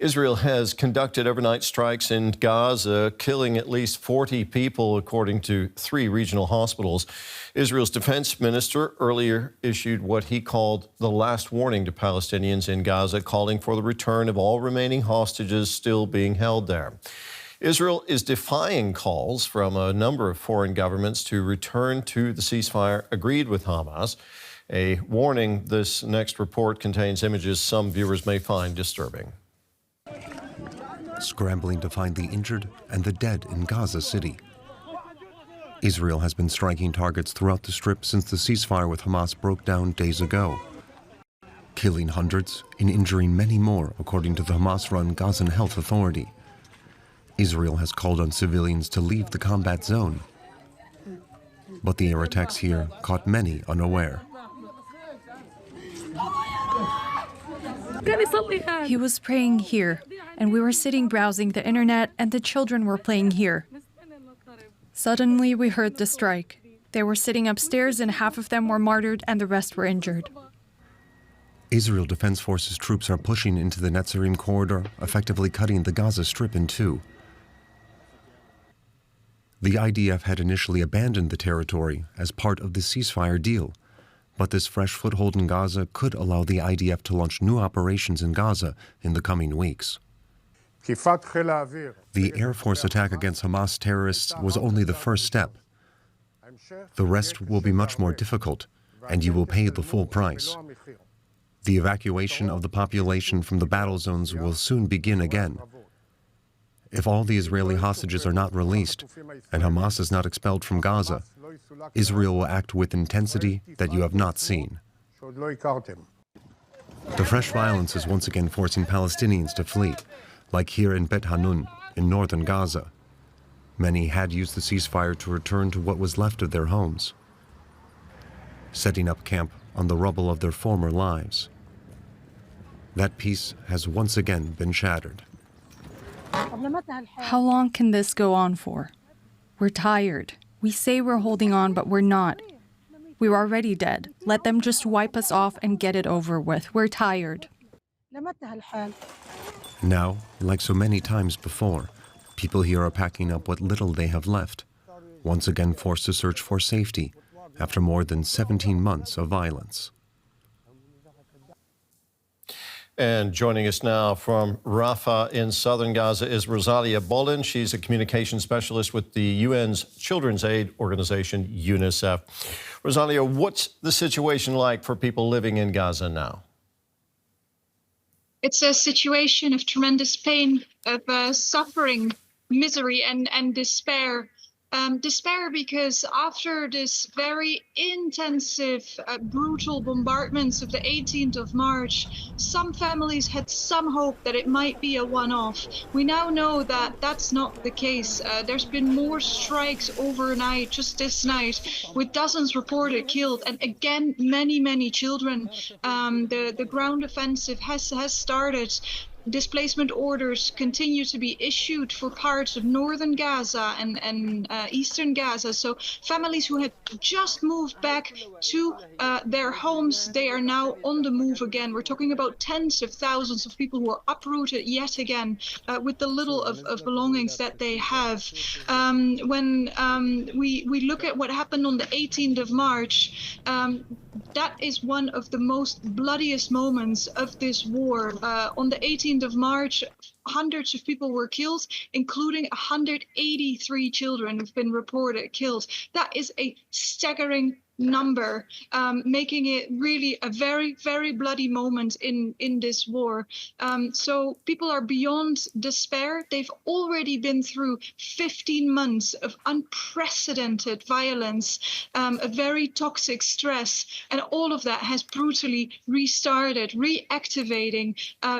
Israel has conducted overnight strikes in Gaza, killing at least 40 people, according to 3 regional hospitals. Israel's defense minister earlier issued what he called the last warning to Palestinians in Gaza, calling for the return of all remaining hostages still being held there. Israel is defying calls from a number of foreign governments to return to the ceasefire agreed with Hamas. A warning: this next report contains images some viewers may find disturbing. Scrambling to find the injured and the dead in Gaza City. Israel has been striking targets throughout the Strip since the ceasefire with Hamas broke down days ago, killing hundreds and injuring many more, according to the Hamas-run Gazan Health Authority. Israel has called on civilians to leave the combat zone, but the air attacks here caught many unaware. He was praying here, and we were sitting browsing the internet, and the children were playing here. Suddenly, we heard the strike. They were sitting upstairs, and half of them were martyred, and the rest were injured. Israel Defense Forces troops are pushing into the Netzarim corridor, effectively cutting the Gaza Strip in two. The IDF had initially abandoned the territory as part of the ceasefire deal, but this fresh foothold in Gaza could allow the IDF to launch new operations in Gaza in the coming weeks. The Air Force attack against Hamas terrorists was only the first step. The rest will be much more difficult, and you will pay the full price. The evacuation of the population from the battle zones will soon begin again. If all the Israeli hostages are not released, and Hamas is not expelled from Gaza, Israel will act with intensity that you have not seen. The fresh violence is once again forcing Palestinians to flee, like here in Bet Hanun, in northern Gaza. Many had used the ceasefire to return to what was left of their homes, setting up camp on the rubble of their former lives. That peace has once again been shattered. How long can this go on for? We're tired. We say we're holding on, but we're not. We're already dead. Let them just wipe us off and get it over with. We're tired. Now, like so many times before, people here are packing up what little they have left, once again forced to search for safety after more than 17 months of violence. And joining us now from Rafah in southern Gaza is Rosalia Bollen. She's a communication specialist with the UN's children's aid organization, UNICEF. Rosalia, what's the situation like for people living in Gaza now? It's a situation of tremendous pain, of suffering, misery, and despair. Despair because after this very intensive, brutal bombardments of the 18th of March, some families had some hope that it might be a one-off. We now know that that's not the case. There's been more strikes overnight, just this night, with dozens reported killed, and again, many children. The ground offensive has started. Displacement orders continue to be issued for parts of northern Gaza and eastern Gaza. So families who had just moved back to their homes, they are now on the move again. We're talking about tens of thousands of people who are uprooted yet again with the little of belongings that they have. When we look at what happened on the 18th of March, that is one of the most bloodiest moments of this war. On the 18th of March, hundreds of people were killed, including 183 children who've been reported killed. That is a staggering number, making it really a very bloody moment in this war. So people are beyond despair. They've already been through 15 months of unprecedented violence, a very toxic stress, and all of that has brutally restarted, reactivating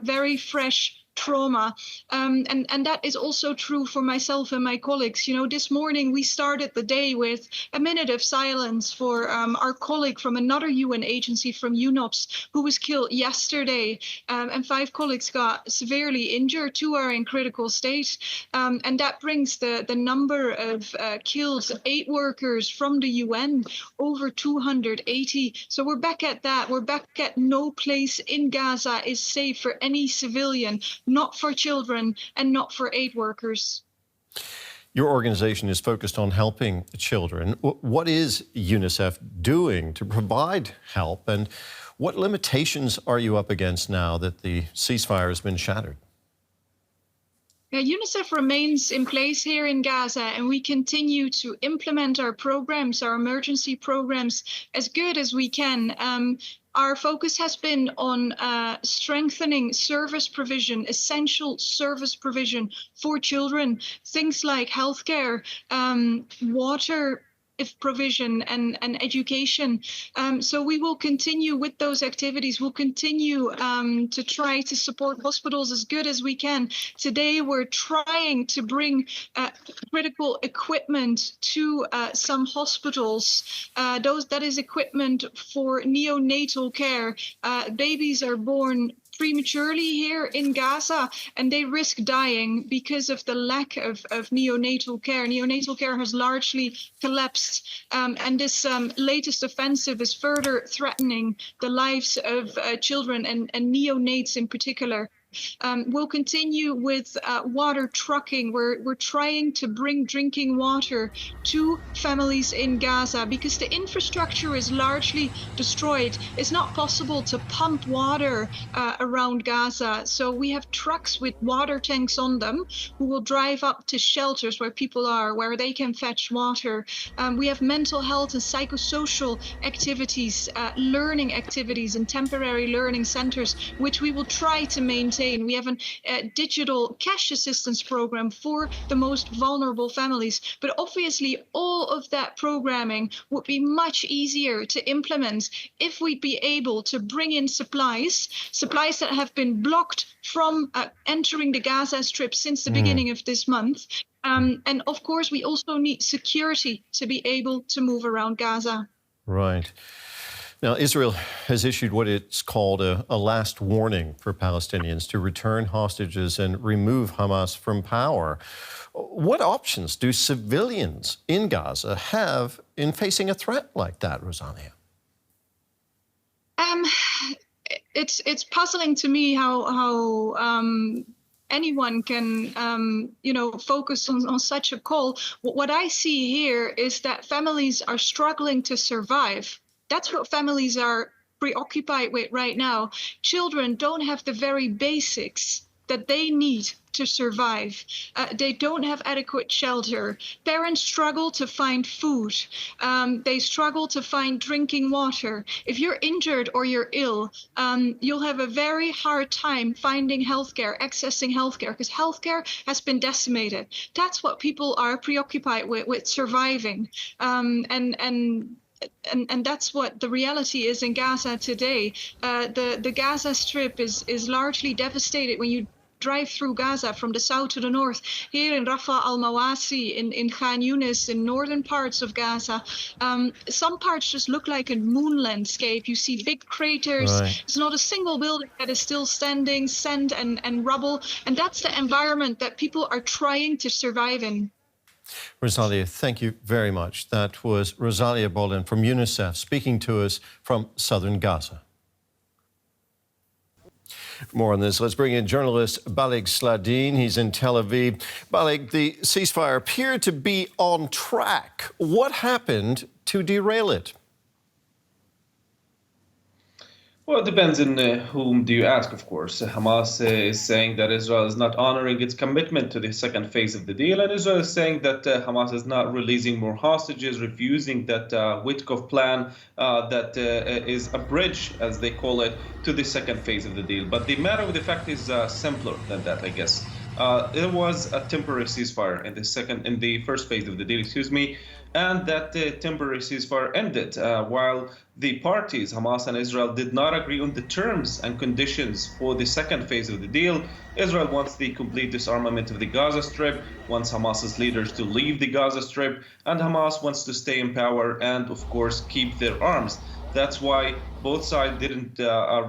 very fresh trauma. And that is also true for myself and my colleagues. You know, this morning we started the day with a minute of silence for our colleague from another UN agency, from UNOPS, who was killed yesterday. And 5 colleagues got severely injured. 2 are in critical state. And that brings the number of killed 8 workers from the UN over 280. So we're back at that. We're back at no place in Gaza is safe for any civilian. not for children, and not for aid workers. Your organization is focused on helping children. What is UNICEF doing to provide help, and what limitations are you up against now that the ceasefire has been shattered? Yeah, UNICEF remains in place here in Gaza, and we continue to implement our programs, our emergency programs, as good as we can. Our focus has been on strengthening service provision, essential service provision for children, things like healthcare, water provision, and education. So we will continue with those activities. We'll continue to try to support hospitals as good as we can. Today, we're trying to bring critical equipment to some hospitals. That is equipment for neonatal care. Babies are born prematurely here in Gaza, and they risk dying because of the lack of neonatal care. Neonatal care has largely collapsed, and this latest offensive is further threatening the lives of children and neonates in particular. We'll continue with water trucking. We're trying to bring drinking water to families in Gaza because the infrastructure is largely destroyed. It's not possible to pump water around Gaza. So we have trucks with water tanks on them who will drive up to shelters where people are, where they can fetch water. We have mental health and psychosocial activities, learning activities and temporary learning centers, which we will try to maintain. We have a digital cash assistance program for the most vulnerable families. But obviously, all of that programming would be much easier to implement if we'd be able to bring in supplies that have been blocked from entering the Gaza Strip since the beginning of this month. And of course, we also need security to be able to move around Gaza. Right. Now, Israel has issued what it's called a last warning for Palestinians to return hostages and remove Hamas from power. What options do civilians in Gaza have in facing a threat like that, Rosalia? It's puzzling to me how anyone can, focus on such a call. What I see here is that families are struggling to survive. That's what families are preoccupied with right now. Children don't have the very basics that they need to survive. They don't have adequate shelter. Parents struggle to find food. They struggle to find drinking water. If you're injured or you're ill, you'll have a very hard time finding healthcare, accessing healthcare, because healthcare has been decimated. That's what people are preoccupied with surviving. And that's what the reality is in Gaza today. The Gaza Strip is largely devastated when you drive through Gaza from the south to the north. Here in Rafah al-Mawasi, in Khan Yunis, in northern parts of Gaza, some parts just look like a moon landscape. You see big craters. Right. There's not a single building that is still standing, sand and rubble. And that's the environment that people are trying to survive in. Rosalia, thank you very much. That was Rosalia Bollen from UNICEF speaking to us from southern Gaza. More on this. Let's bring in journalist Balig Sladeen. He's in Tel Aviv. Balig, the ceasefire appeared to be on track. What happened to derail it? Well, it depends on whom do you ask, of course. Hamas is saying that Israel is not honoring its commitment to the second phase of the deal, and Israel is saying that Hamas is not releasing more hostages, refusing that Witkoff plan that is a bridge, as they call it, to the second phase of the deal. But the matter of the fact is simpler than that, I guess. There was a temporary ceasefire in the first phase of the deal, and that temporary ceasefire ended while the parties, Hamas and Israel, did not agree on the terms and conditions for the second phase of the deal. Israel wants the complete disarmament of the Gaza Strip, wants Hamas's leaders to leave the Gaza Strip, and Hamas wants to stay in power and, of course, keep their arms. That's why both sides didn't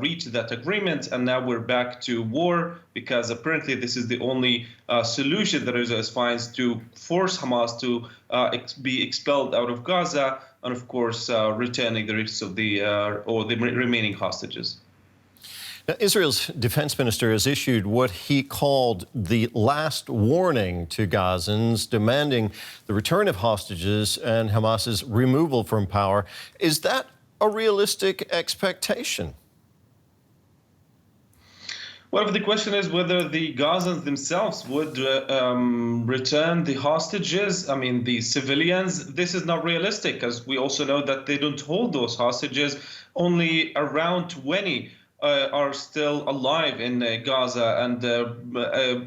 reach that agreement, and now we're back to war, because apparently this is the only solution that Israel finds to force Hamas to be expelled out of Gaza, and of course returning the rest of the remaining hostages. Now, Israel's defense minister has issued what he called the last warning to Gazans, demanding the return of hostages and Hamas's removal from power. Is that a realistic expectation? Well, the question is whether the Gazans themselves would return the hostages. I mean, the civilians. This is not realistic, because we also know that they don't hold those hostages. Only around 20 are still alive in Gaza, and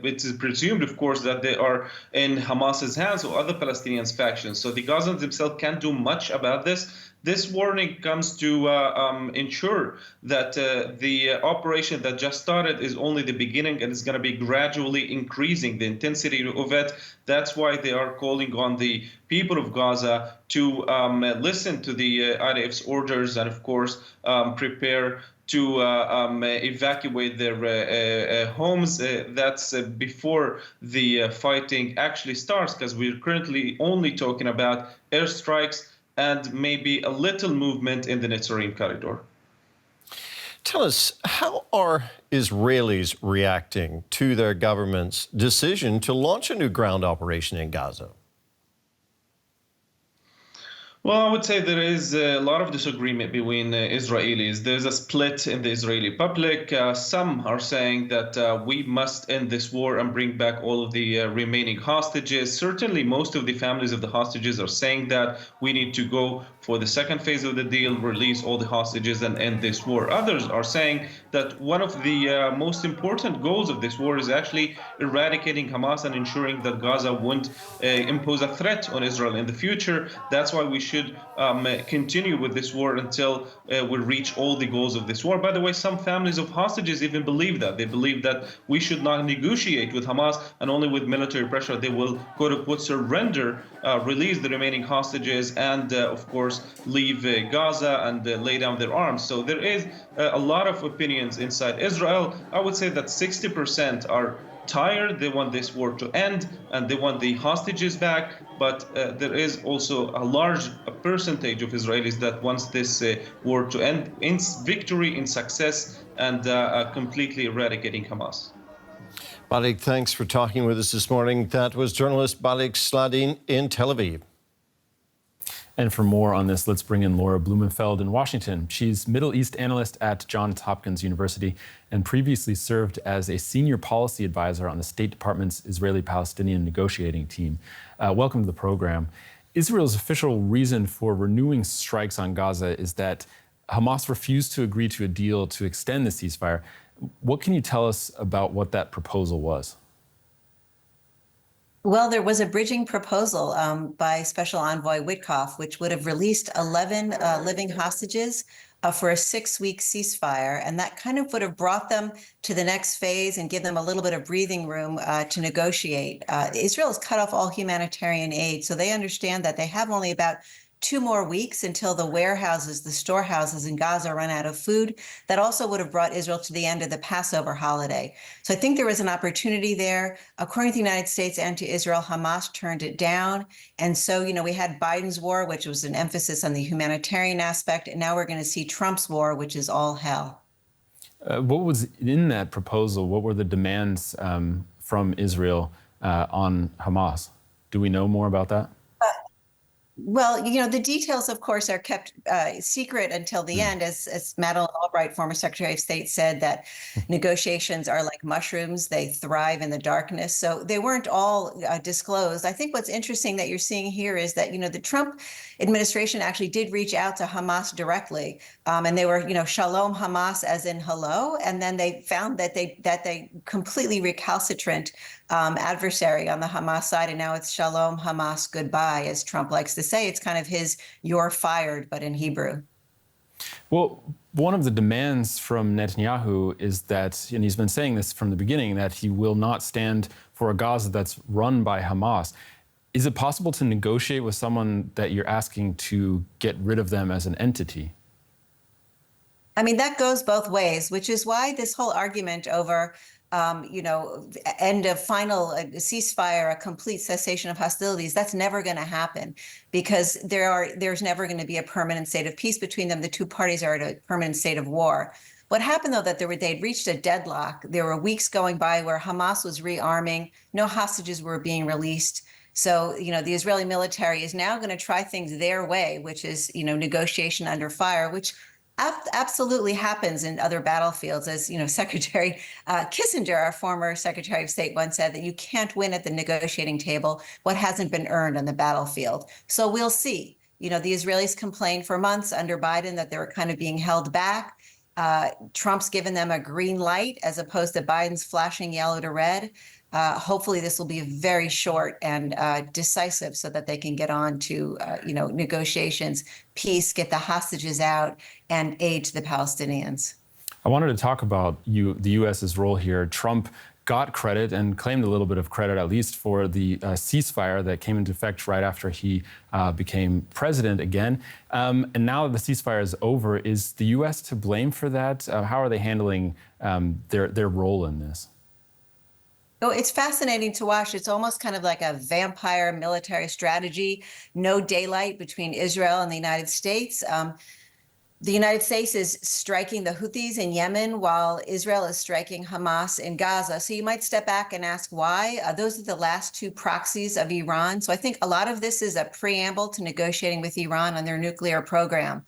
it is presumed, of course, that they are in Hamas's hands or other Palestinian factions. So the Gazans themselves can't do much about this. This warning comes to ensure that the operation that just started is only the beginning, and it's going to be gradually increasing the intensity of it. That's why they are calling on the people of Gaza to listen to the IDF's orders and, of course, prepare to evacuate their homes. That's before the fighting actually starts, because we're currently only talking about airstrikes and maybe a little movement in the Netzarim corridor. Tell us, how are Israelis reacting to their government's decision to launch a new ground operation in Gaza? Well, I would say there is a lot of disagreement between Israelis. There's a split in the Israeli public. Some are saying that we must end this war and bring back all of the remaining hostages. Certainly, most of the families of the hostages are saying that we need to go for the second phase of the deal, release all the hostages and end this war. Others are saying that one of the most important goals of this war is actually eradicating Hamas and ensuring that Gaza won't impose a threat on Israel in the future. That's why we should continue with this war until we reach all the goals of this war. By the way, some families of hostages even believe that. They believe that we should not negotiate with Hamas, and only with military pressure they will, quote-unquote, surrender, release the remaining hostages, and, of course, leave Gaza and lay down their arms. So there is a lot of opinions inside Israel. I would say that 60% are tired. They want this war to end and they want the hostages back. But there is also a large percentage of Israelis that wants this war to end in victory, in success, and completely eradicating Hamas. Balig, thanks for talking with us this morning. That was journalist Balig Sladeen in Tel Aviv. And for more on this, let's bring in Laura Blumenfeld in Washington. She's Middle East analyst at Johns Hopkins University and previously served as a senior policy advisor on the State Department's Israeli-Palestinian negotiating team. Welcome to the program. Israel's official reason for renewing strikes on Gaza is that Hamas refused to agree to a deal to extend the ceasefire. What can you tell us about what that proposal was? Well, there was a bridging proposal by Special Envoy Witkoff, which would have released 11 living hostages for a 6-week ceasefire. And that kind of would have brought them to the next phase and give them a little bit of breathing room to negotiate. Israel has cut off all humanitarian aid, so they understand that they have only about 2 more weeks until the warehouses, the storehouses in Gaza run out of food. That also would have brought Israel to the end of the Passover holiday. So I think there was an opportunity there. According to the United States and to Israel, Hamas turned it down. And so, we had Biden's war, which was an emphasis on the humanitarian aspect. And now we're going to see Trump's war, which is all hell. What was in that proposal? What were the demands from Israel on Hamas? Do we know more about that? Well, the details, of course, are kept secret until the end. As Madeleine Albright, former Secretary of State, said, that negotiations are like mushrooms. They thrive in the darkness. So they weren't all disclosed. I think what's interesting that you're seeing here is that, the Trump administration actually did reach out to Hamas directly. And they were, shalom Hamas, as in hello. And then they found that they completely recalcitrant adversary on the Hamas side. And now it's shalom Hamas, goodbye, as Trump likes to say. It's kind of his "you're fired," but in Hebrew. Well, one of the demands from Netanyahu is that, and he's been saying this from the beginning, that he will not stand for a Gaza that's run by Hamas. Is it possible to negotiate with someone that you're asking to get rid of them as an entity? I mean, that goes both ways, which is why this whole argument over end of final ceasefire, a complete cessation of hostilities, that's never going to happen, because there's never going to be a permanent state of peace between them. The two parties are at a permanent state of war. What happened, though, that they'd reached a deadlock. There were weeks going by where Hamas was rearming, no hostages were being released. So, the Israeli military is now going to try things their way, which is, negotiation under fire, which absolutely happens in other battlefields. As Secretary Kissinger, our former Secretary of State, once said that you can't win at the negotiating table what hasn't been earned on the battlefield. So we'll see. The Israelis complained for months under Biden that they were kind of being held back. Trump's given them a green light as opposed to Biden's flashing yellow to red. Hopefully this will be very short and decisive so that they can get on to, negotiations, peace, get the hostages out, and aid to the Palestinians. I wanted to talk about the U.S.'s role here. Trump got credit and claimed a little bit of credit, at least, for the ceasefire that came into effect right after he became president again. And now that the ceasefire is over, is the U.S. to blame for that? How are they handling their role in this? Oh, it's fascinating to watch. It's almost kind of like a vampire military strategy. No daylight between Israel and the United States. The United States is striking the Houthis in Yemen while Israel is striking Hamas in Gaza. So you might step back and ask why. Those are the last two proxies of Iran. So I think a lot of this is a preamble to negotiating with Iran on their nuclear program.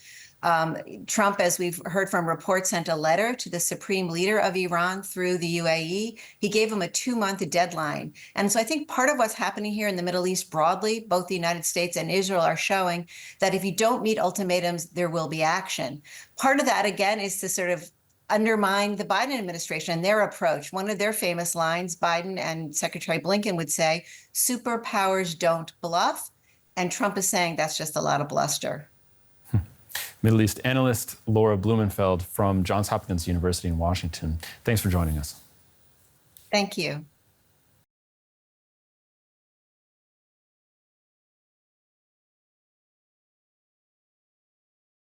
Trump, as we've heard from reports, sent a letter to the supreme leader of Iran through the UAE. He gave him a 2-month deadline. And so I think part of what's happening here in the Middle East broadly, both the United States and Israel are showing that if you don't meet ultimatums, there will be action. Part of that, again, is to sort of undermine the Biden administration and their approach. One of their famous lines, Biden and Secretary Blinken would say, superpowers don't bluff. And Trump is saying that's just a lot of bluster. Middle East analyst Laura Blumenfeld from Johns Hopkins University in Washington. Thanks for joining us. Thank you.